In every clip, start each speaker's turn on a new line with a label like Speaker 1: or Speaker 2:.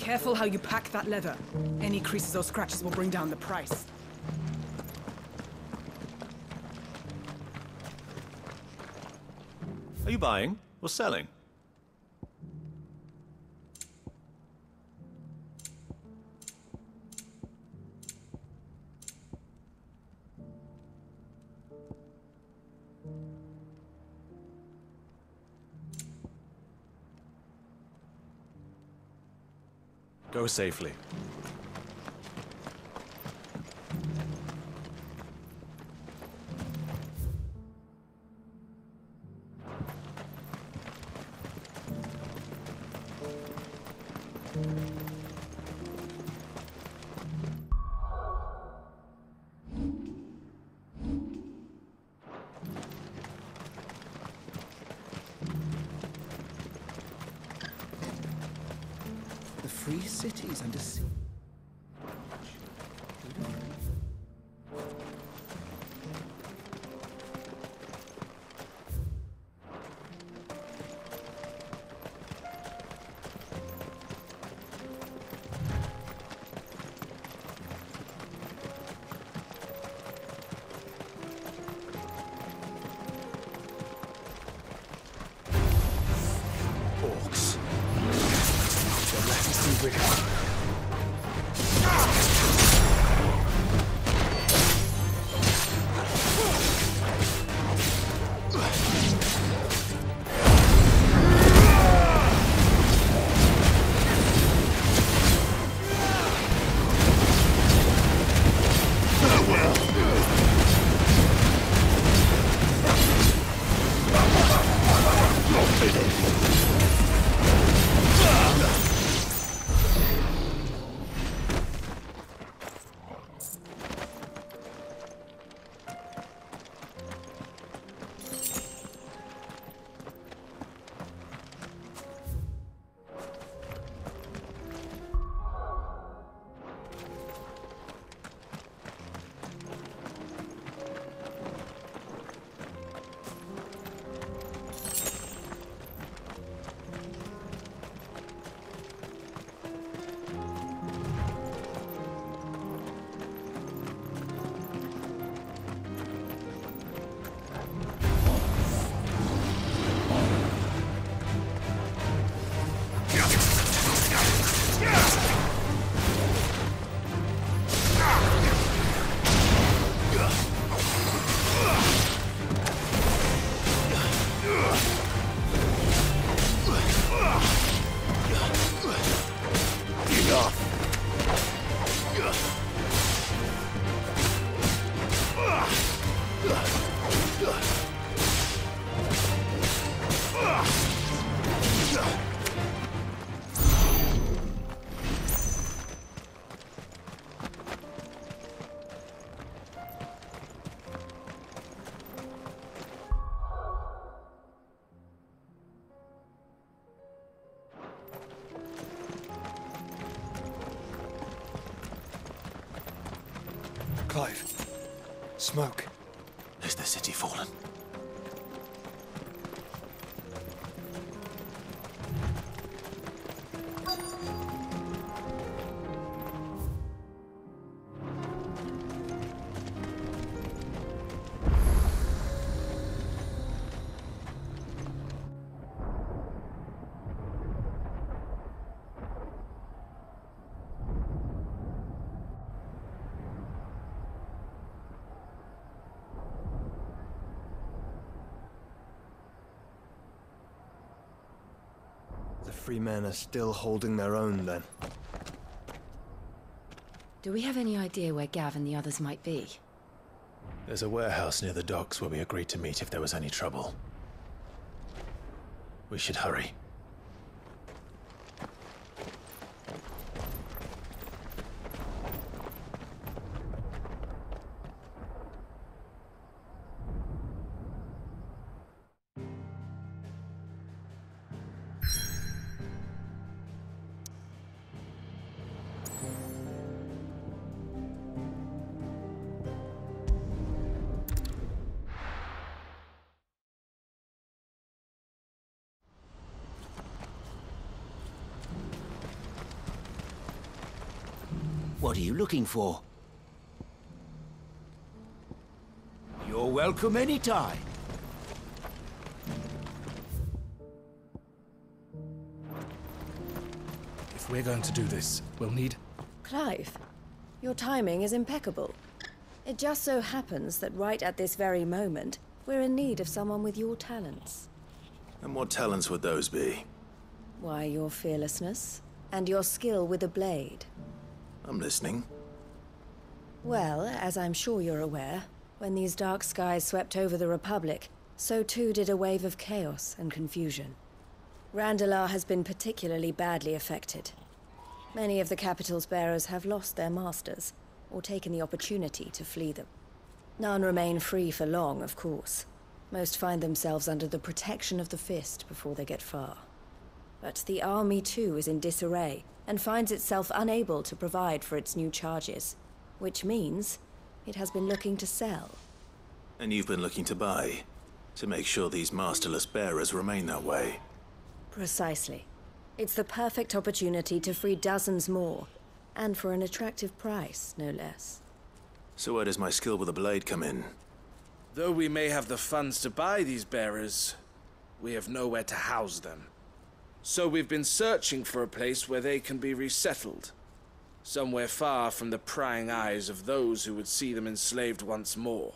Speaker 1: Careful how you pack that leather. Any creases or scratches will bring down the price.
Speaker 2: Are you buying or selling? Go safely.
Speaker 3: The free cities under sea.
Speaker 2: Orcs. They're letting me rid.
Speaker 3: Clive. Smoke.
Speaker 2: Is the city fallen?
Speaker 4: The free men are still holding their own, then.
Speaker 5: Do we have any idea where Gav and the others might be?
Speaker 2: There's a warehouse near the docks where we agreed to meet if there was any trouble. We should hurry.
Speaker 6: What are you looking for? You're welcome anytime.
Speaker 7: If we're going to do this, we'll need...
Speaker 8: Clive, your timing is impeccable. It just so happens that right at this very moment, we're in need of someone with your talents.
Speaker 2: And what talents would those be?
Speaker 8: Why, your fearlessness, and your skill with a blade.
Speaker 2: I'm listening.
Speaker 8: Well, as I'm sure you're aware, when these dark skies swept over the Republic, so too did a wave of chaos and confusion. Randalar has been particularly badly affected. Many of the capital's bearers have lost their masters, or taken the opportunity to flee them. None remain free for long, of course. Most find themselves under the protection of the Fist before they get far. But the army too is in disarray, and finds itself unable to provide for its new charges. Which means it has been looking to sell.
Speaker 2: And you've been looking to buy, to make sure these masterless bearers remain that way.
Speaker 8: Precisely. It's the perfect opportunity to free dozens more, and for an attractive price, no less.
Speaker 2: So where does my skill with a blade come in?
Speaker 7: Though we may have the funds to buy these bearers, we have nowhere to house them. So we've been searching for a place where they can be resettled. Somewhere far from the prying eyes of those who would see them enslaved once more.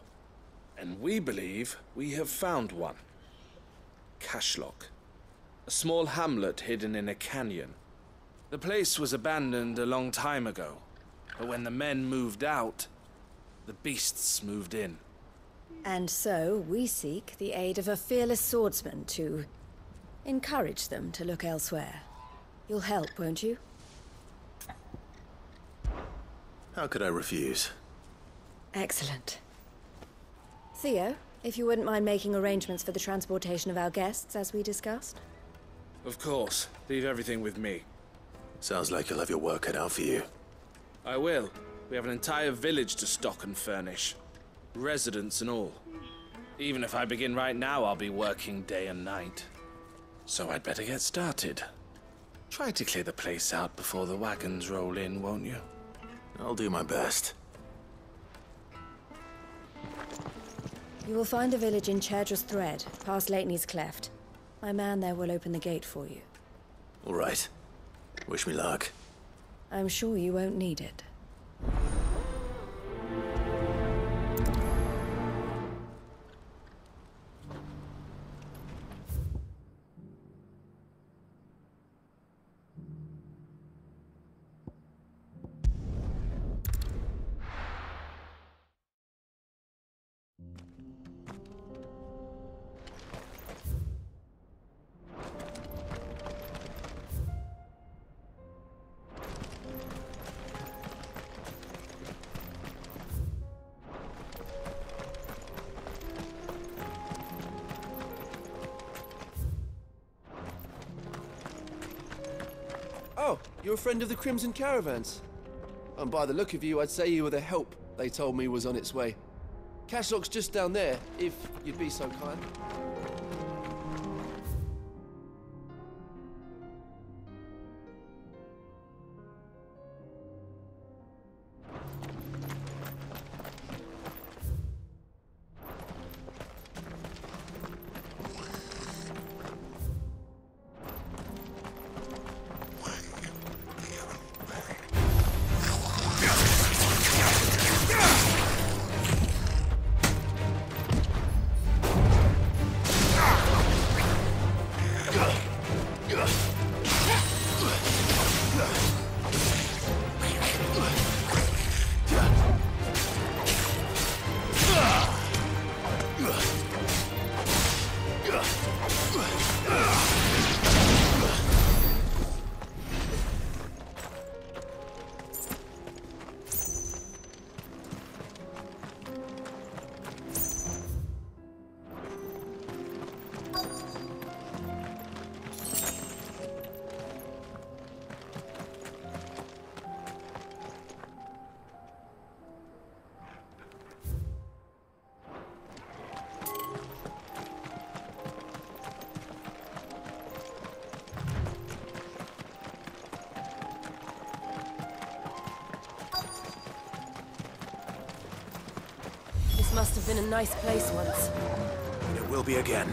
Speaker 7: And we believe we have found one. Cashlock. A small hamlet hidden in a canyon. The place was abandoned a long time ago, but when the men moved out, the beasts moved in.
Speaker 8: And so we seek the aid of a fearless swordsman to encourage them to look elsewhere. You'll help, won't you?
Speaker 2: How could I refuse?
Speaker 8: Excellent. Theo, if you wouldn't mind making arrangements for the transportation of our guests, as we discussed.
Speaker 7: Of course. Leave everything with me.
Speaker 2: Sounds like you'll have your work cut out for you.
Speaker 7: I will. We have an entire village to stock and furnish. Residents and all. Even if I begin right now, I'll be working day and night. So I'd better get started. Try to clear the place out before the wagons roll in, won't you?
Speaker 2: I'll do my best.
Speaker 8: You will find a village in Chairdra's Thread, past Lateney's Cleft. My man there will open the gate for you.
Speaker 2: All right. Wish me luck.
Speaker 8: I'm sure you won't need it.
Speaker 9: Oh, you're a friend of the Crimson Caravans. And by the look of you, I'd say you were the help they told me was on its way. Cashlock's just down there, if you'd be so kind.
Speaker 8: This must have been a nice place once.
Speaker 4: It will be again.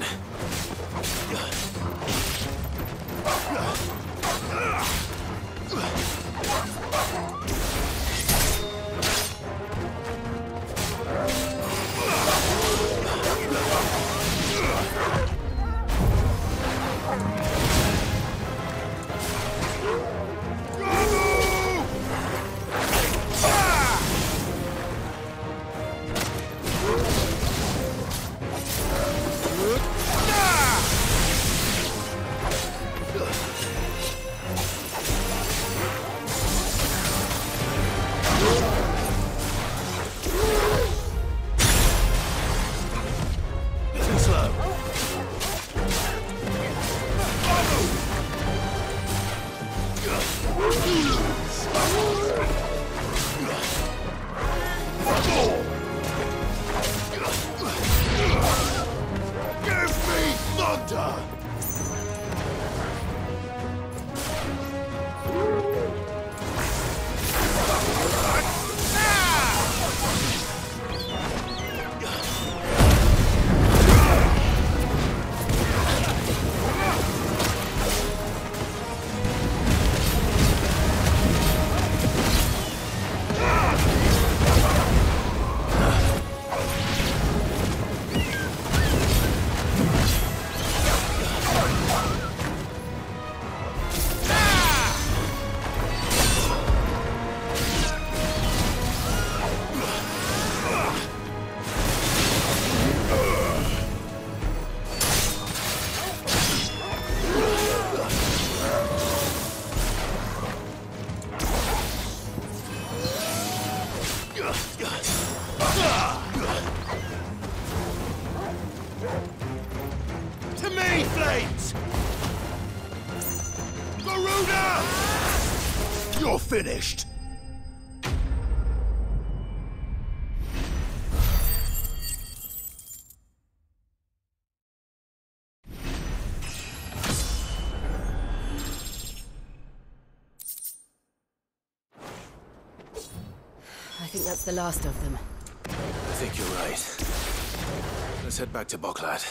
Speaker 6: To me, Flames! Garuda! You're finished!
Speaker 8: I think that's the last of them.
Speaker 2: I think you're right. Let's head back to Boklad.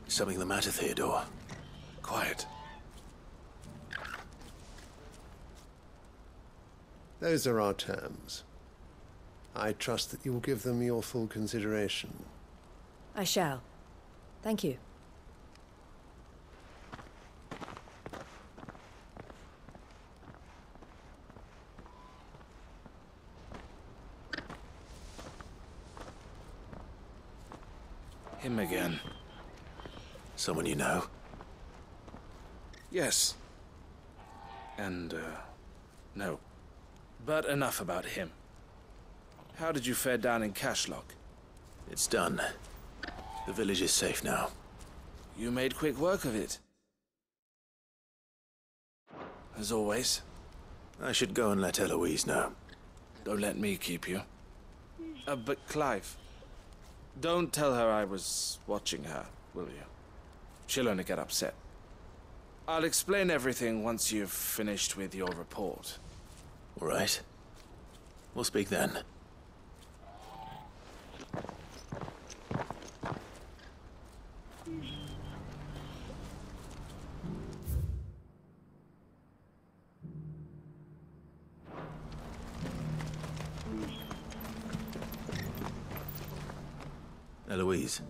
Speaker 2: Something the matter, Theodore? Quiet.
Speaker 10: Those are our terms. I trust that you will give them your full consideration.
Speaker 8: I shall. Thank you.
Speaker 7: Him again.
Speaker 2: Someone you know?
Speaker 7: Yes. And, no. But enough about him. How did you fare down in Cashlock?
Speaker 2: It's done. The village is safe now.
Speaker 7: You made quick work of it. As always.
Speaker 2: I should go and let Eloise know.
Speaker 7: Don't let me keep you. But Clive, don't tell her I was watching her, will you? She'll only get upset. I'll explain everything once you've finished with your report.
Speaker 2: All right. We'll speak then. Eloise,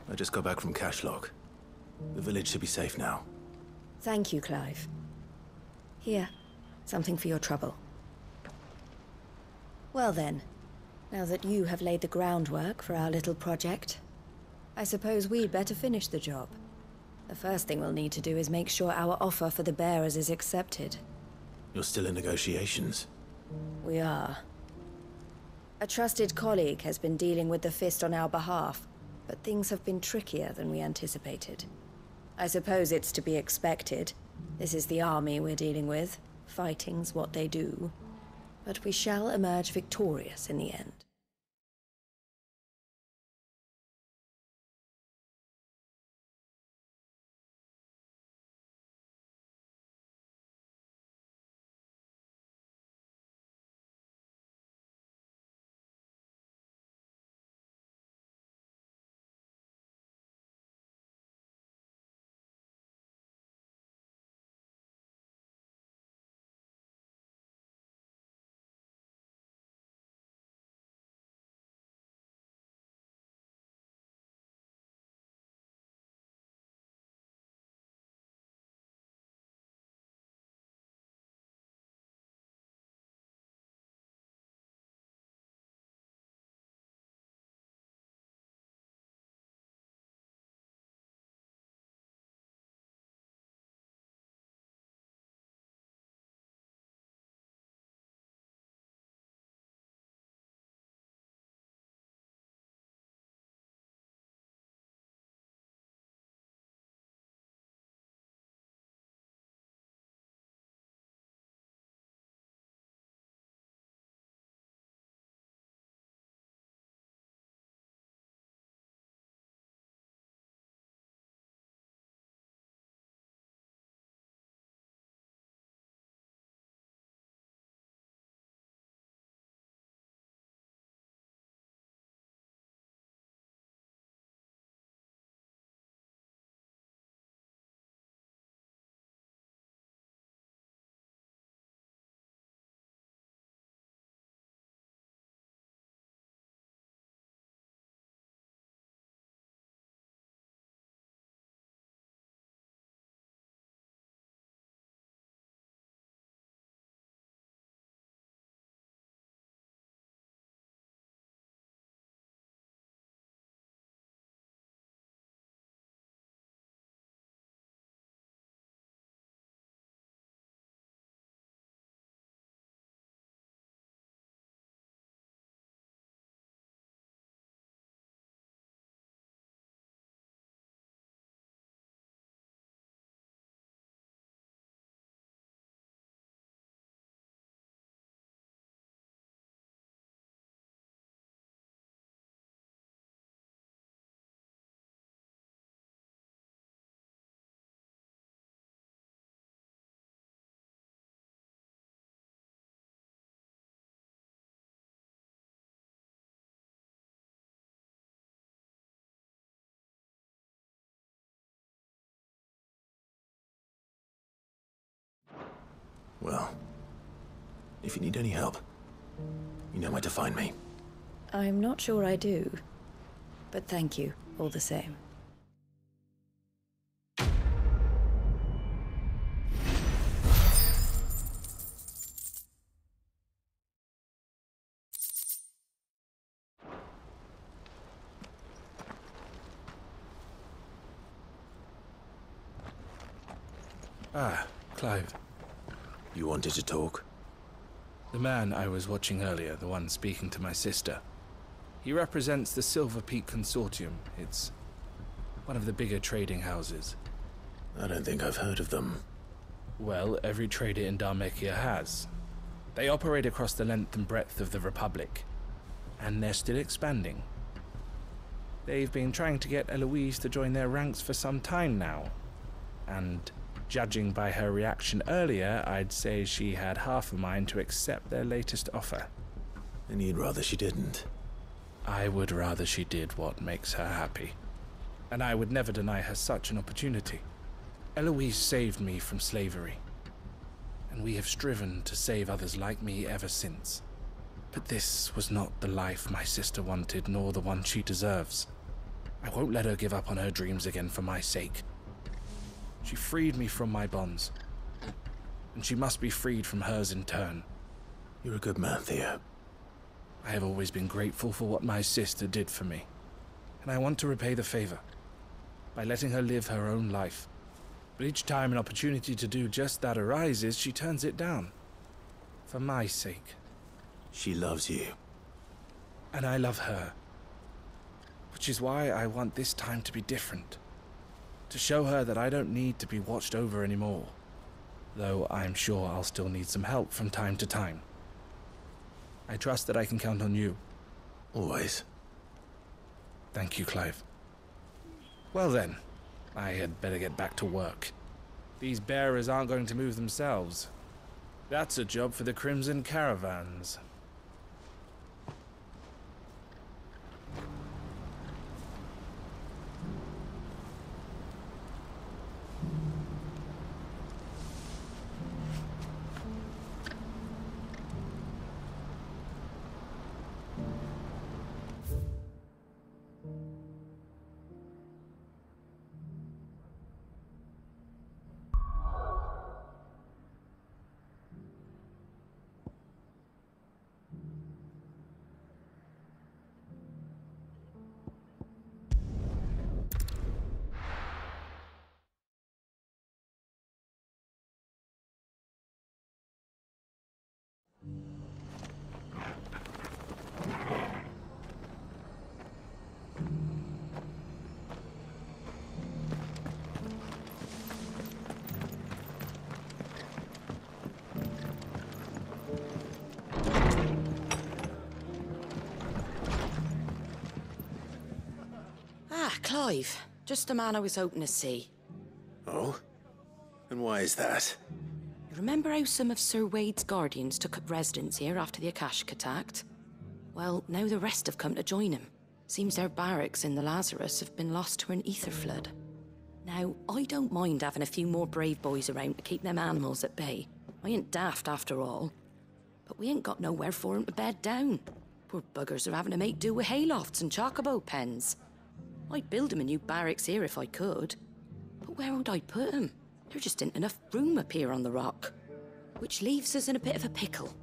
Speaker 2: I just got back from Cashlock. The village should be safe now.
Speaker 8: Thank you, Clive. Here, something for your trouble. Well then, now that you have laid the groundwork for our little project, I suppose we'd better finish the job. The first thing we'll need to do is make sure our offer for the bearers is accepted.
Speaker 2: You're still in negotiations?
Speaker 8: We are. A trusted colleague has been dealing with the Fist on our behalf, but things have been trickier than we anticipated. I suppose it's to be expected. This is the army we're dealing with. Fighting's what they do. But we shall emerge victorious in the end.
Speaker 2: Well, if you need any help, you know where to find me.
Speaker 8: I'm not sure I do, but thank you all the same.
Speaker 7: Ah, Clive.
Speaker 2: You wanted to talk?
Speaker 7: The man I was watching earlier, the one speaking to my sister. He represents the Silver Peak Consortium. It's one of the bigger trading houses.
Speaker 2: I don't think I've heard of them.
Speaker 7: Well, every trader in Dharmekia has. They operate across the length and breadth of the Republic, and they're still expanding. They've been trying to get Eloise to join their ranks for some time now, and judging by her reaction earlier, I'd say she had half a mind to accept their latest offer.
Speaker 2: And you'd rather she didn't?
Speaker 7: I would rather she did what makes her happy. And I would never deny her such an opportunity. Eloise saved me from slavery, and we have striven to save others like me ever since. But this was not the life my sister wanted, nor the one she deserves. I won't let her give up on her dreams again for my sake. She freed me from my bonds, and she must be freed from hers in turn.
Speaker 2: You're a good man, Theo.
Speaker 7: I have always been grateful for what my sister did for me, and I want to repay the favor by letting her live her own life. But each time an opportunity to do just that arises, she turns it down. For my sake.
Speaker 2: She loves you.
Speaker 7: And I love her. Which is why I want this time to be different. To show her that I don't need to be watched over anymore. Though I'm sure I'll still need some help from time to time. I trust that I can count on you.
Speaker 2: Always.
Speaker 7: Thank you, Clive. Well then, I had better get back to work. These bearers aren't going to move themselves. That's a job for the Crimson Caravans.
Speaker 5: Clive, just the man I was hoping to see.
Speaker 2: Oh? And why is that?
Speaker 5: You remember how some of Sir Wade's guardians took up residence here after the Akashic attacked? Well, now the rest have come to join him. Seems their barracks in the Lazarus have been lost to an ether flood. Now, I don't mind having a few more brave boys around to keep them animals at bay. I ain't daft after all. But we ain't got nowhere for 'em to bed down. Poor buggers are having to make do with haylofts and chocobo pens. I'd build 'em a new barracks here if I could. But where would I put 'em? There just ain't enough room up here on the rock. Which leaves us in a bit of a pickle.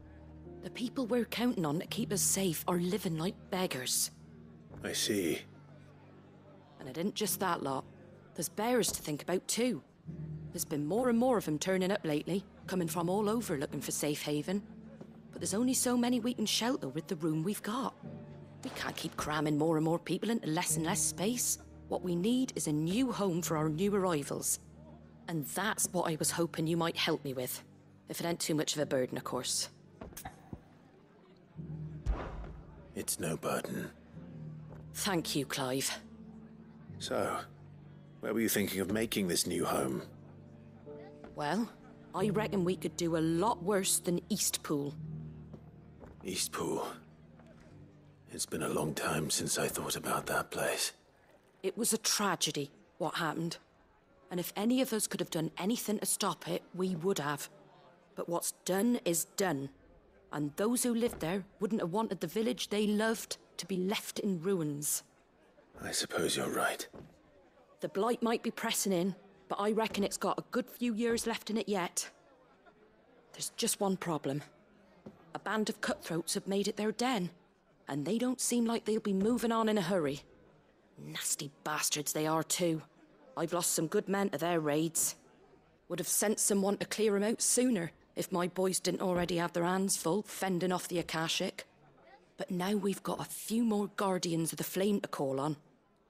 Speaker 5: The people we're counting on to keep us safe are living like beggars.
Speaker 2: I see.
Speaker 5: And it ain't just that lot. There's bears to think about too. There's been more and more of them turning up lately, coming from all over looking for safe haven. But there's only so many we can shelter with the room we've got. We can't keep cramming more and more people into less and less space. What we need is a new home for our new arrivals. And that's what I was hoping you might help me with. If it ain't too much of a burden, of course.
Speaker 2: It's no burden.
Speaker 5: Thank you, Clive.
Speaker 2: So, where were you thinking of making this new home?
Speaker 5: Well, I reckon we could do a lot worse than Eastpool.
Speaker 2: Eastpool. It's been a long time since I thought about that place.
Speaker 5: It was a tragedy, what happened. And if any of us could have done anything to stop it, we would have. But what's done is done. And those who lived there wouldn't have wanted the village they loved to be left in ruins.
Speaker 2: I suppose you're right.
Speaker 5: The blight might be pressing in, but I reckon it's got a good few years left in it yet. There's just one problem. A band of cutthroats have made it their den, and they don't seem like they'll be moving on in a hurry. Nasty bastards they are too. I've lost some good men to their raids. Would have sent someone to clear 'em out sooner if my boys didn't already have their hands full fending off the Akashic. But now we've got a few more guardians of the flame to call on.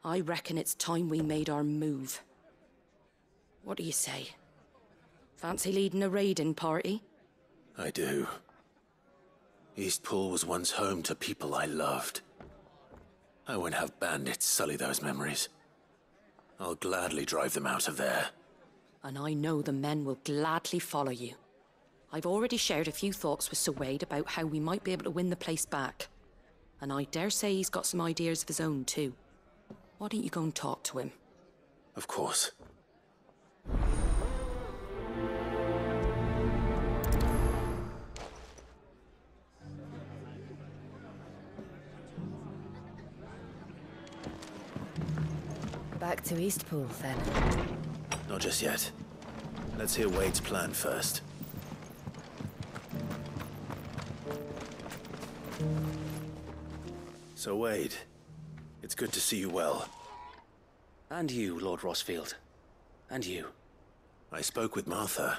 Speaker 5: I reckon it's time we made our move. What do you say? Fancy leading a raiding party?
Speaker 2: I do. Eastpool was once home to people I loved. I won't have bandits sully those memories. I'll gladly drive them out of there.
Speaker 5: And I know the men will gladly follow you. I've already shared a few thoughts with Sir Wade about how we might be able to win the place back. And I dare say he's got some ideas of his own too. Why don't you go and talk to him?
Speaker 2: Of course.
Speaker 8: Back to Eastpool, then.
Speaker 2: Not just yet. Let's hear Wade's plan first. So, Wade, it's good to see you well.
Speaker 11: And you, Lord Rossfield. And you.
Speaker 2: I spoke with Martha.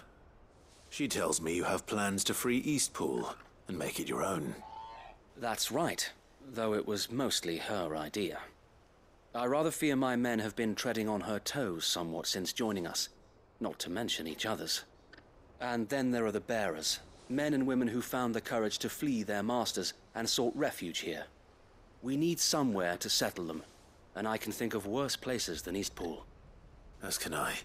Speaker 2: She tells me you have plans to free Eastpool and make it your own.
Speaker 11: That's right, though it was mostly her idea. I rather fear my men have been treading on her toes somewhat since joining us, not to mention each other's. And then there are the bearers, men and women who found the courage to flee their masters and sought refuge here. We need somewhere to settle them, and I can think of worse places than Eastpool.
Speaker 2: As can I.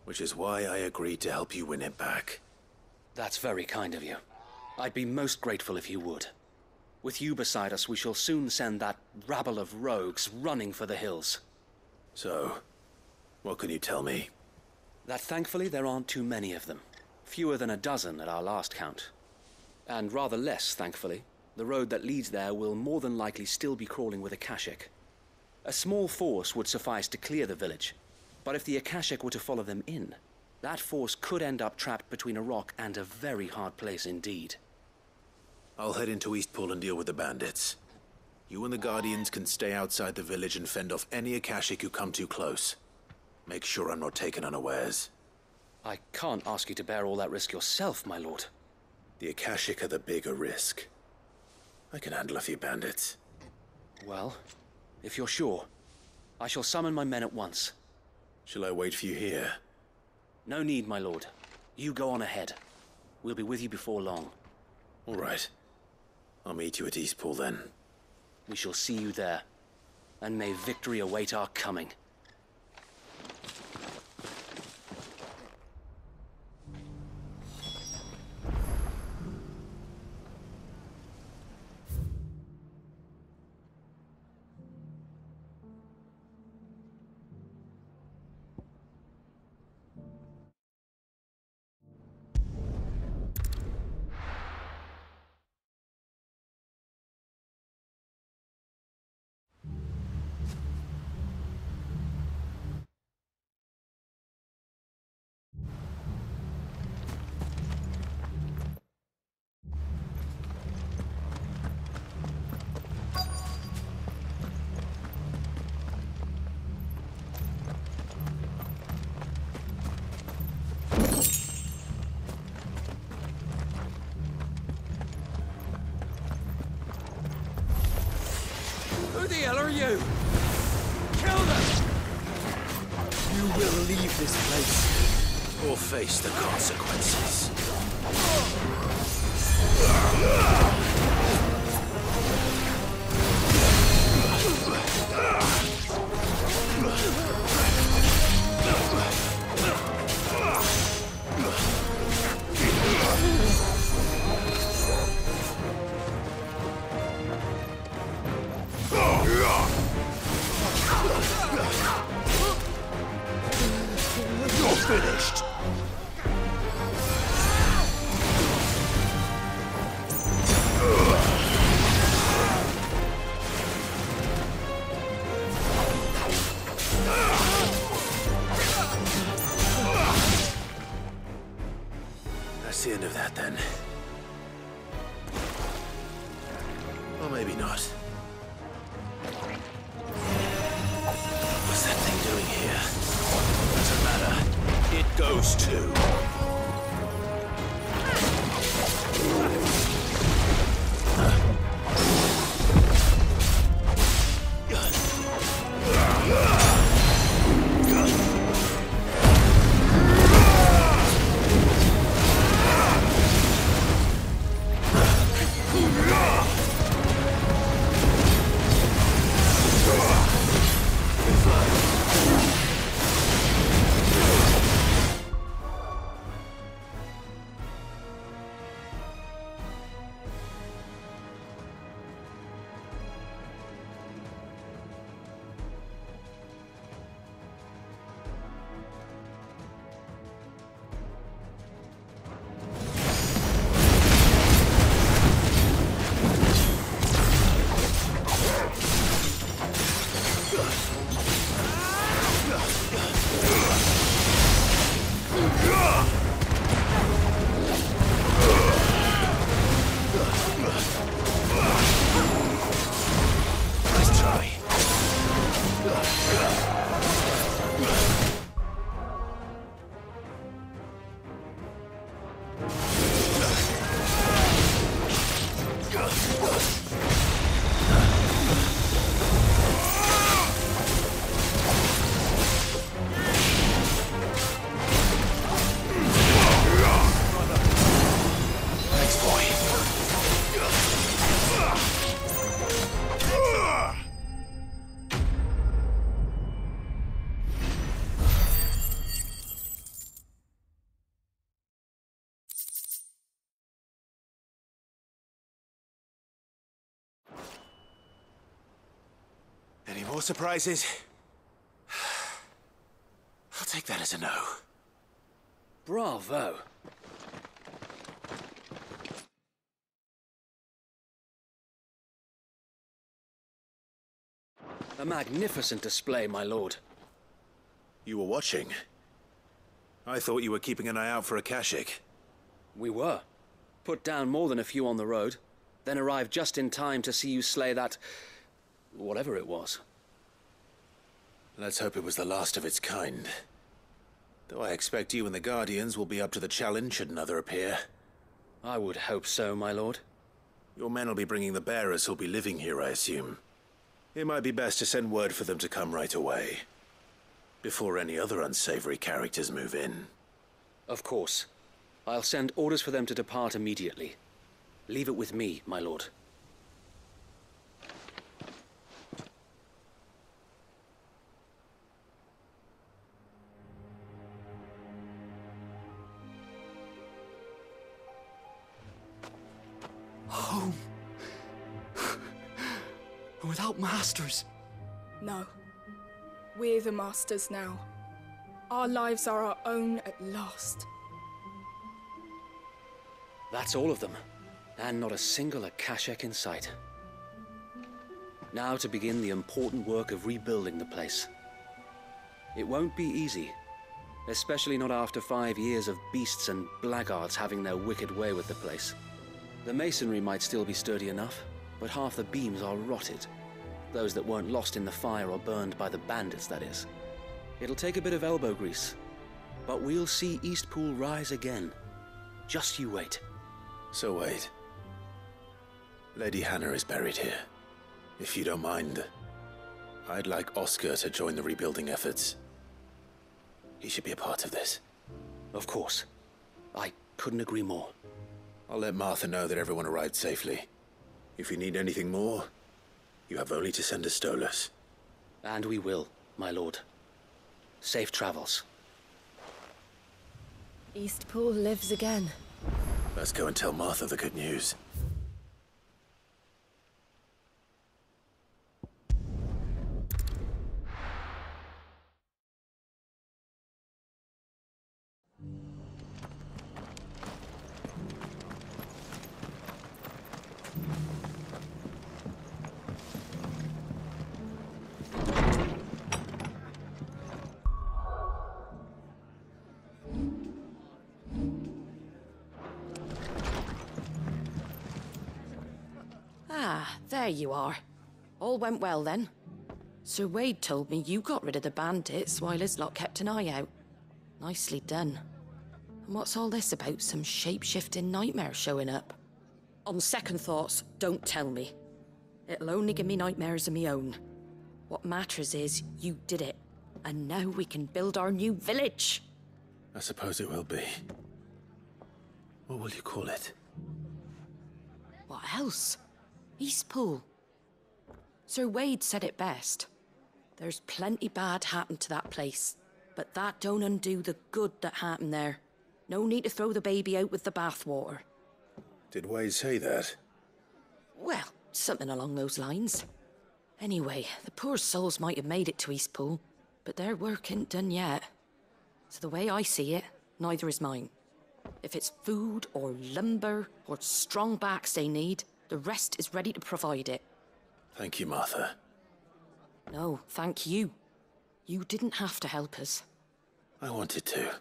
Speaker 2: Which is why I agreed to help you win it back.
Speaker 11: That's very kind of you. I'd be most grateful if you would. With you beside us, we shall soon send that rabble of rogues running for the hills.
Speaker 2: So, what can you tell me?
Speaker 11: That thankfully there aren't too many of them. Fewer than a dozen at our last count. And rather less, thankfully. The road that leads there will more than likely still be crawling with Akashic. A small force would suffice to clear the village, but if the Akashic were to follow them in, that force could end up trapped between a rock and a very hard place indeed.
Speaker 2: I'll head into Eastpool and deal with the bandits. You and the Guardians can stay outside the village and fend off any Akashic who come too close. Make sure I'm not taken unawares.
Speaker 11: I can't ask you to bear all that risk yourself, my lord.
Speaker 2: The Akashic are the bigger risk. I can handle a few bandits.
Speaker 11: Well, if you're sure, I shall summon my men at once.
Speaker 2: Shall I wait for you here?
Speaker 11: No need, my lord. You go on ahead. We'll be with you before long.
Speaker 2: All right. I'll meet you at Eastpool then.
Speaker 11: We shall see you there. And may victory await our coming.
Speaker 7: Who the hell are you? Kill them!
Speaker 3: You will leave this place.
Speaker 2: Or face the consequences.
Speaker 6: You're finished!
Speaker 2: That's the end of that then. Or maybe not. What's that thing doing here? Doesn't matter. It goes too. more surprises? I'll take that as a no.
Speaker 11: Bravo. A magnificent display, my lord.
Speaker 2: You were watching? I thought you were keeping an eye out for a Kashik.
Speaker 11: We were. Put down more than a few on the road, then arrived just in time to see you slay that... whatever it was.
Speaker 2: Let's hope it was the last of its kind. Though I expect you and the Guardians will be up to the challenge should another appear.
Speaker 11: I would hope so, my lord.
Speaker 2: Your men will be bringing the bearers who'll be living here, I assume. It might be best to send word for them to come right away, before any other unsavory characters move in.
Speaker 11: Of course. I'll send orders for them to depart immediately. Leave it with me, my lord.
Speaker 3: Home. Without masters.
Speaker 12: No. We're the masters now. Our lives are our own at last.
Speaker 11: That's all of them. And not a single Akashek in sight. Now to begin the important work of rebuilding the place. It won't be easy. Especially not after 5 years of beasts and blackguards having their wicked way with the place. The masonry might still be sturdy enough, but half the beams are rotted. Those that weren't lost in the fire or burned by the bandits, that is. It'll take a bit of elbow grease, but we'll see Eastpool rise again. Just you wait.
Speaker 2: So wait. Lady Hannah is buried here. If you don't mind, I'd like Oscar to join the rebuilding efforts. He should be a part of this.
Speaker 11: Of course. I couldn't agree more.
Speaker 2: I'll let Martha know that everyone arrived safely. If you need anything more, you have only to send a Stolas.
Speaker 11: And we will, my lord. Safe travels.
Speaker 8: Eastpool lives again.
Speaker 2: Let's go and tell Martha the good news.
Speaker 5: There you are. All went well then. Sir Wade told me you got rid of the bandits while his lot kept an eye out. Nicely done. And what's all this about some shape-shifting nightmare showing up? On second thoughts, don't tell me. It'll only give me nightmares of me own. What matters is you did it. And now we can build our new village.
Speaker 2: I suppose it will be. What will you call it?
Speaker 5: What else? Eastpool. Sir Wade said it best. There's plenty bad happened to that place, but that don't undo the good that happened there. No need to throw the baby out with the bathwater.
Speaker 2: Did Wade say that?
Speaker 5: Well, something along those lines. Anyway, the poor souls might have made it to Eastpool, but their work ain't done yet. So the way I see it, neither is mine. If it's food or lumber or strong backs they need, the rest is ready to provide it.
Speaker 2: Thank you, Martha.
Speaker 5: No, thank you. You didn't have to help us.
Speaker 2: I wanted to.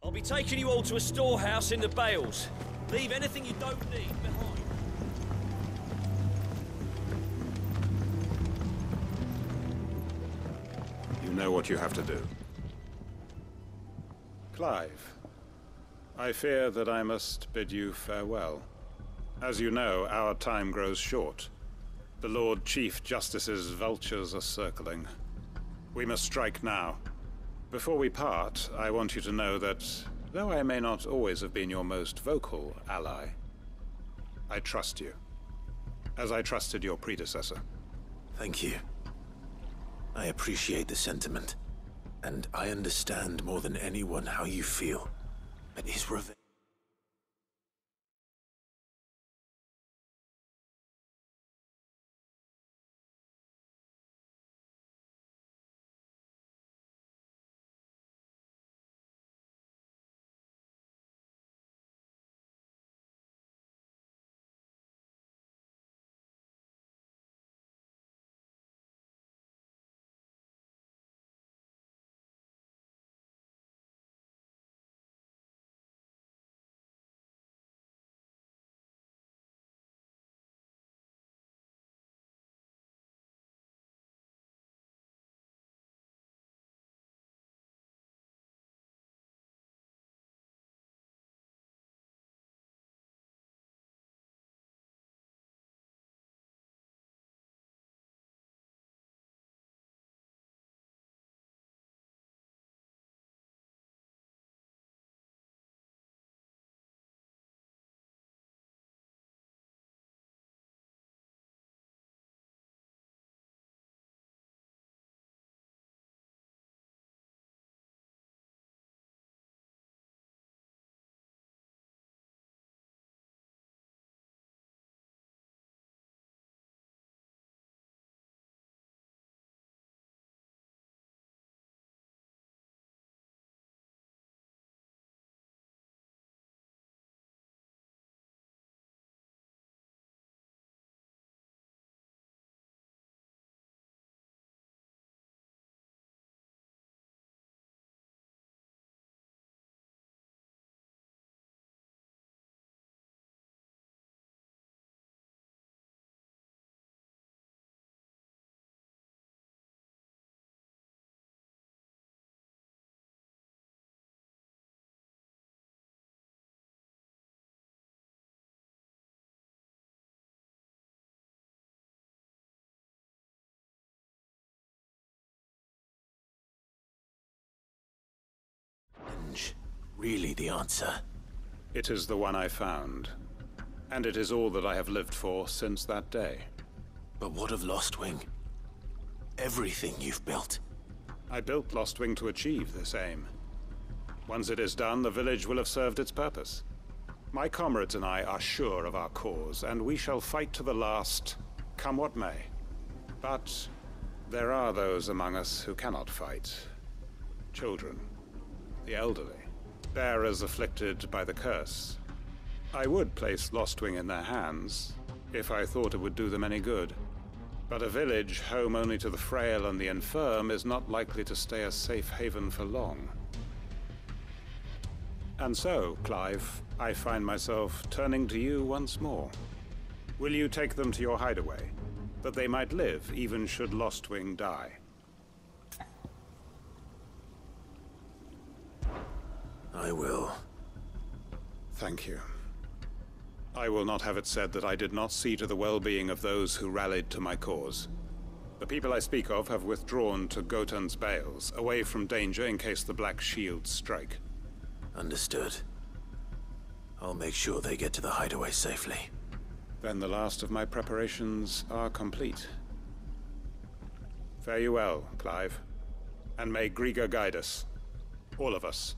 Speaker 13: I'll be taking you all to a storehouse in the Bales. Leave anything you don't need behind.
Speaker 14: know what you have to do. Clive, I fear that I must bid you farewell. As you know, our time grows short. The Lord Chief Justice's vultures are circling. We must strike now. Before we part, I want you to know that, though I may not always have been your most vocal ally, I trust you, as I trusted your predecessor.
Speaker 2: Thank you. I appreciate the sentiment, and I understand more than anyone how you feel. But his revenge... Really the answer?
Speaker 14: It is the one I found, and it is all that I have lived for since that day.
Speaker 2: But what of Lostwing? Everything you've built.
Speaker 14: I built Lostwing to achieve this aim. Once it is done, the village will have served its purpose. My comrades and I are sure of our cause, and we shall fight to the last, come what may. But there are those among us who cannot fight. Children, the elderly, bearers afflicted by the curse. I would place Lostwing in their hands, if I thought it would do them any good. But a village home only to the frail and the infirm is not likely to stay a safe haven for long. And so, Clive, I find myself turning to you once more. Will you take them to your hideaway, that they might live even should Lostwing die?
Speaker 2: I will.
Speaker 14: Thank you. I will not have it said that I did not see to the well-being of those who rallied to my cause. The people I speak of have withdrawn to Gotan's Bales, away from danger in case the Black Shields strike.
Speaker 2: Understood. I'll make sure they get to the hideaway safely.
Speaker 14: Then the last of my preparations are complete. Fare you well, Clive. And may Griga guide us. All of us.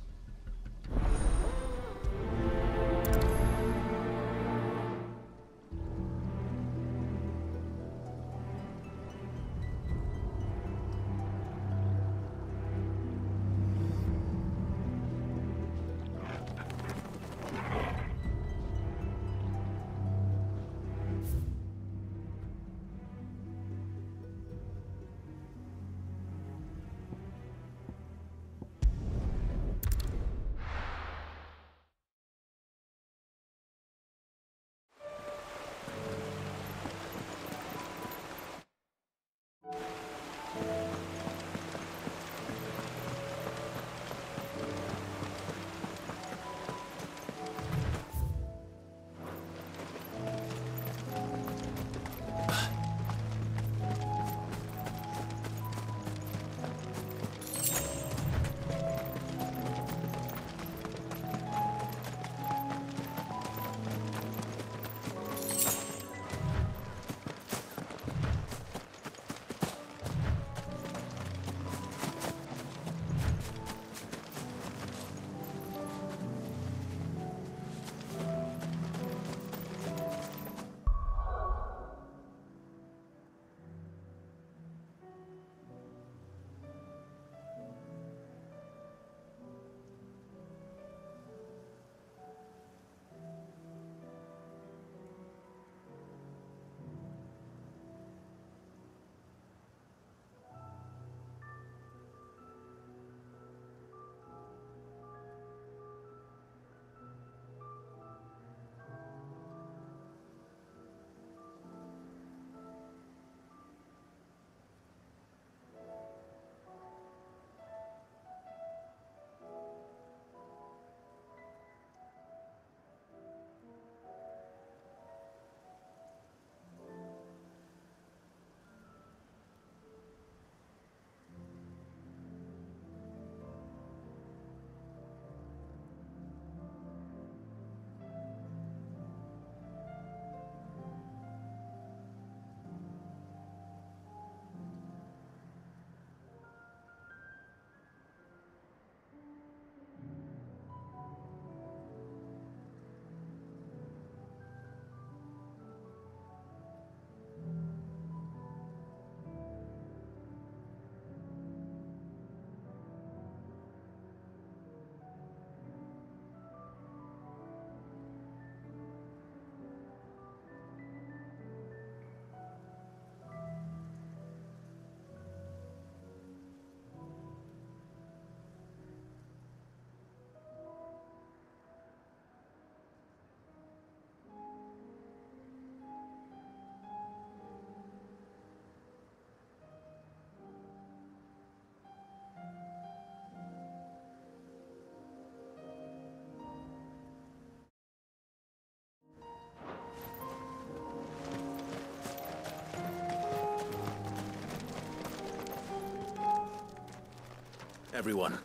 Speaker 2: Everyone.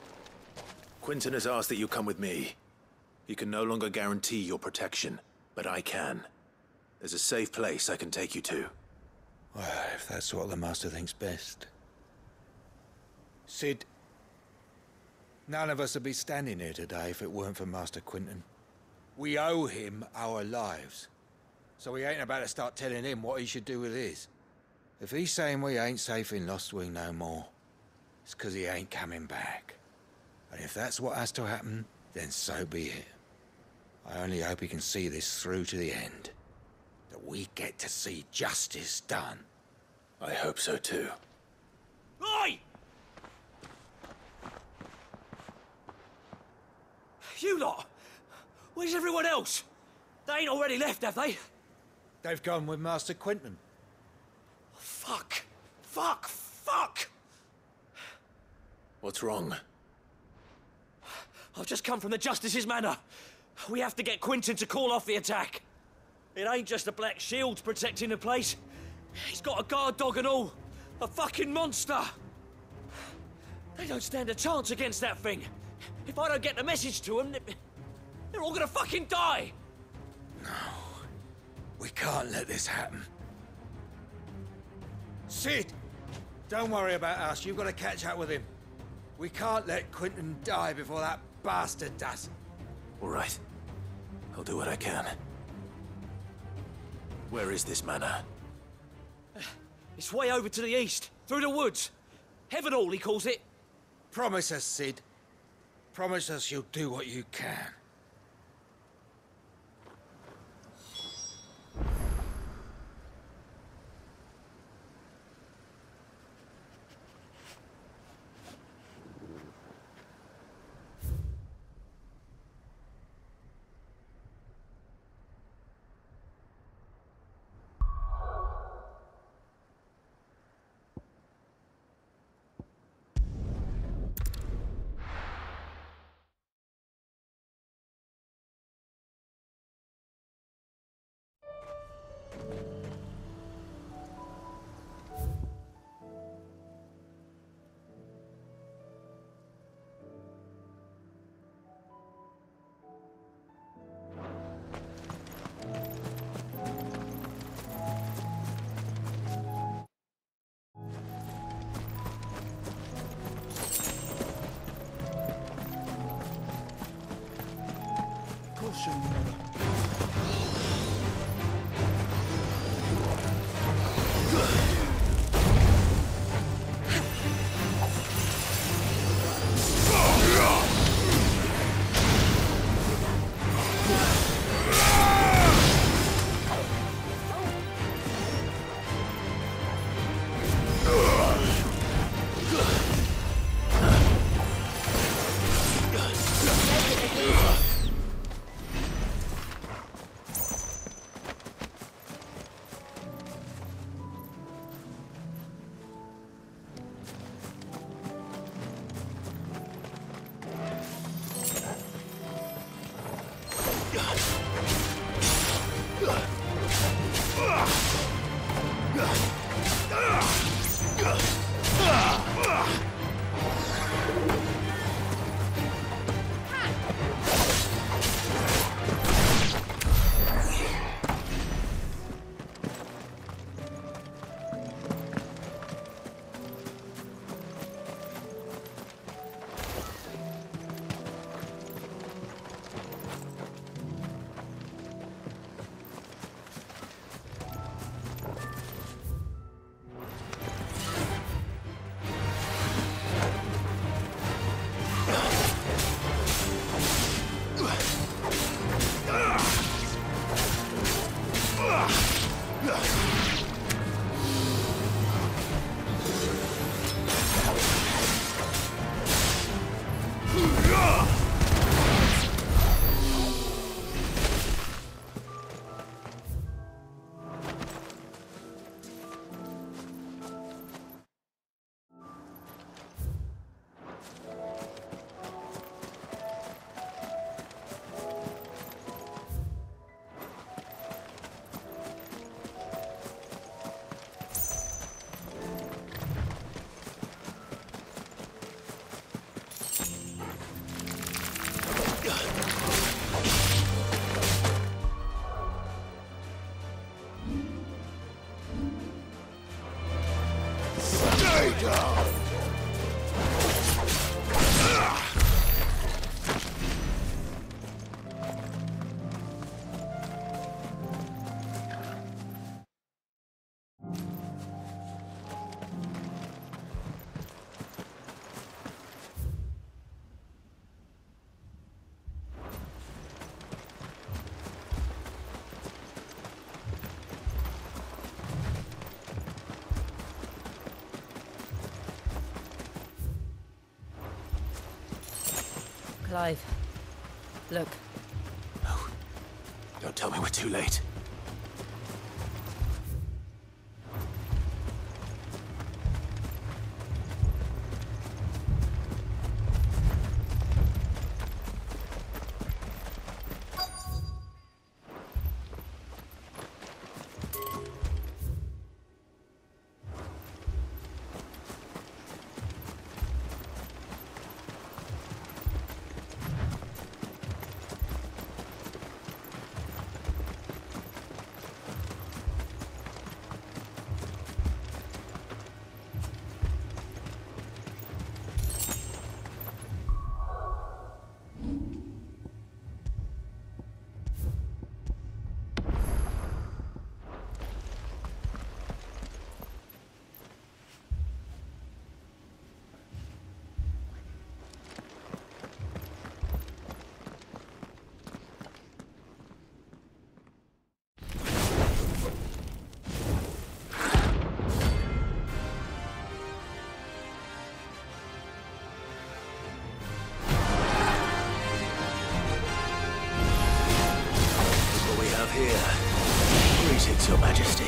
Speaker 2: Quinton has asked that you come with me. He can no longer guarantee your protection, but I can. There's a safe place I can take you to.
Speaker 15: Well, if that's what the Master thinks best. Sid, none of us would be standing here today if it weren't for Master Quinton. We owe him our lives. So we ain't about to start telling him what he should do with his. If he's saying we ain't safe in Lost Wing no more, it's 'cause he ain't coming back. And if that's what has to happen, then so be it. I only hope he can see this through to the end. That we get to see justice done.
Speaker 2: I hope so too.
Speaker 13: Oi! You lot! Where's everyone else? They ain't already left, have they?
Speaker 15: They've gone with Master Quinton.
Speaker 13: Fuck! Fuck! Fuck!
Speaker 2: What's wrong?
Speaker 13: I've just come from the Justice's Manor. We have to get Quinton to call off the attack. It ain't just the Black Shields protecting the place. He's got a guard dog and all. A fucking monster. They don't stand a chance against that thing. If I don't get the message to them, they're all gonna fucking die.
Speaker 15: No. We can't let this happen. Sid! Don't worry about us. You've got to catch up with him. We can't let Quinton die before that bastard does.
Speaker 2: All right. I'll do what I can. Where is this manor?
Speaker 13: It's way over to the east, through the woods. Heavenhall, he calls it.
Speaker 15: Promise us, Sid. Promise us you'll do what you can.
Speaker 8: Clive, look.
Speaker 2: No. Don't tell me we're too late. Here. Greetings, Your Majesty.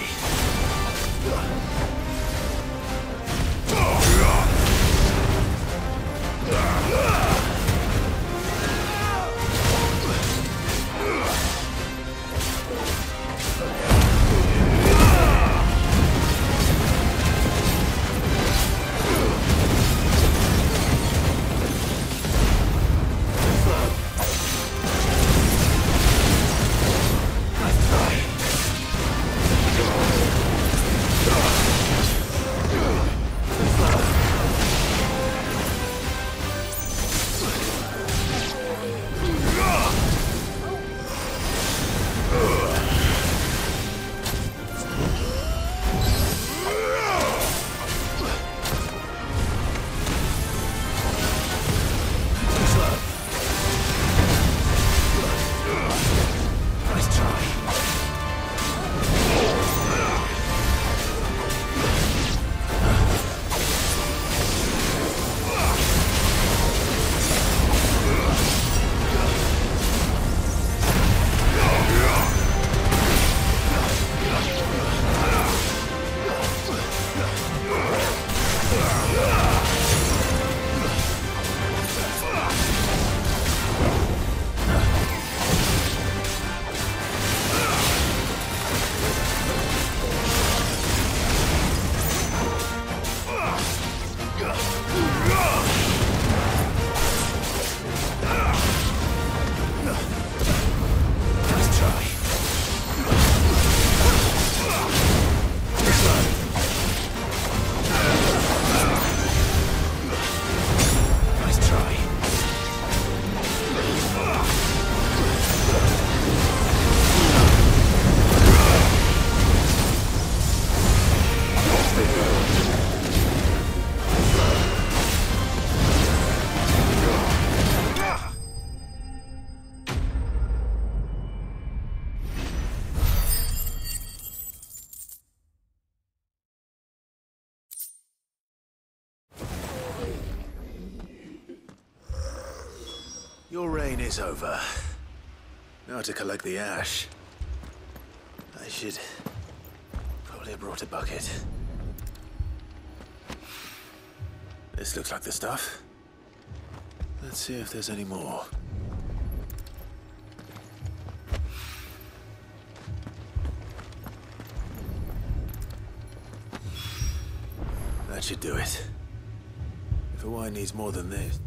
Speaker 2: Your reign is over. Now to collect the ash. I should probably have brought a bucket. This looks like the stuff. Let's see if there's any more. That should do it. If a wine needs more than this.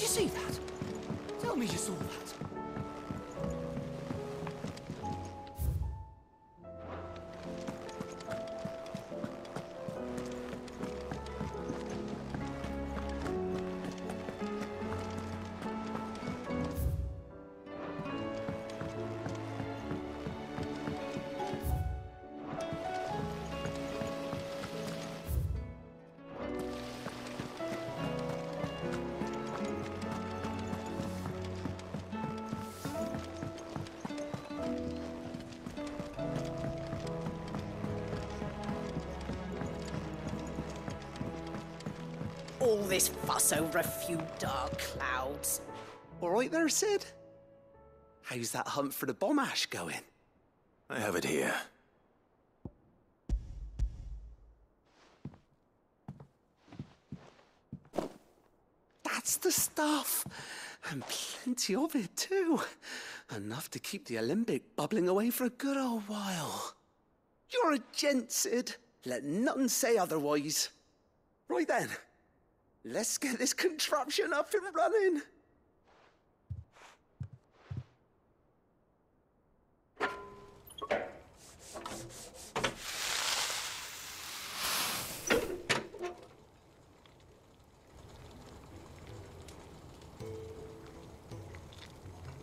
Speaker 13: see that? Tell me you saw that.
Speaker 16: All this fuss over a few dark clouds.
Speaker 17: All right there, Sid? How's that hunt for the bomb ash going?
Speaker 2: I have it here.
Speaker 17: That's the stuff. And plenty of it, too. Enough to keep the Alembic bubbling away for a good old while. You're a gent, Sid. Let nothing say otherwise. Right then. Let's get this contraption up and running.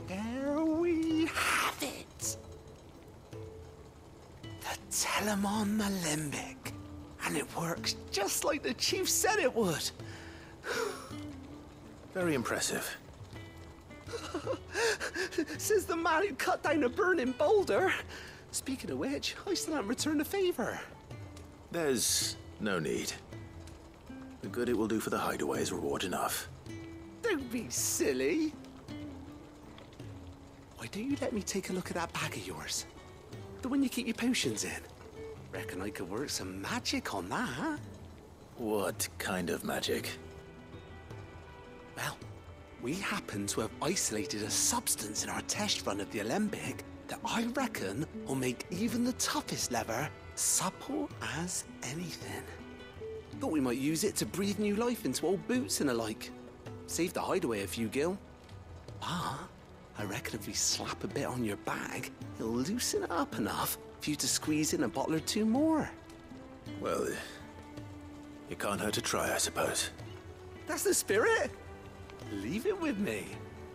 Speaker 17: There we have it. The Telemon Alembic. And it works just like the chief said it would.
Speaker 2: Very impressive.
Speaker 17: Says the man who cut down a burning boulder. Speaking of which, I still haven't returned the favor.
Speaker 2: There's no need. The good it will do for the hideaway is reward enough.
Speaker 17: Don't be silly. Why don't you let me take a look at that bag of yours? The one you keep your potions in. Reckon I could work some magic on that.
Speaker 2: What kind of magic?
Speaker 17: Well, we happen to have isolated a substance in our test run of the Alembic that I reckon will make even the toughest lever supple as anything. Thought we might use it to breathe new life into old boots and the like. Save the hideaway a few gil. But I reckon if we slap a bit on your bag, it'll loosen it up enough for you to squeeze in a bottle or two more.
Speaker 2: Well, it can't hurt to try, I suppose.
Speaker 17: That's the spirit. Leave it with me.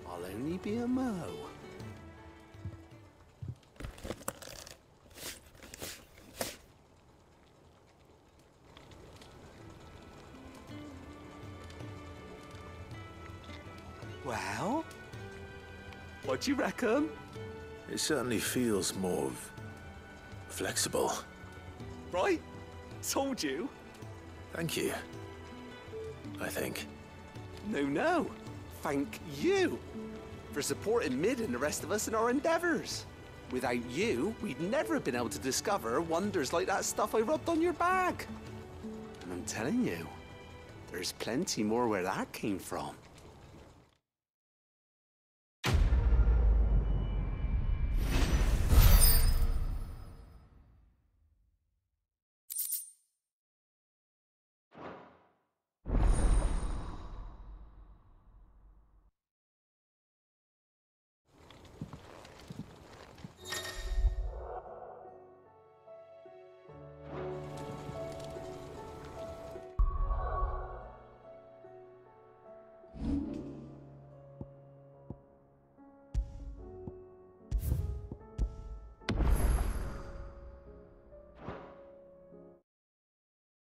Speaker 17: I'll only be a mo. Well, what do you reckon?
Speaker 2: It certainly feels more flexible.
Speaker 17: Right? Told you.
Speaker 2: Thank you. I think.
Speaker 17: No. Thank you for supporting Mid and the rest of us in our endeavors. Without you, we'd never have been able to discover wonders like that stuff I rubbed on your bag. And I'm telling you, there's plenty more where that came from.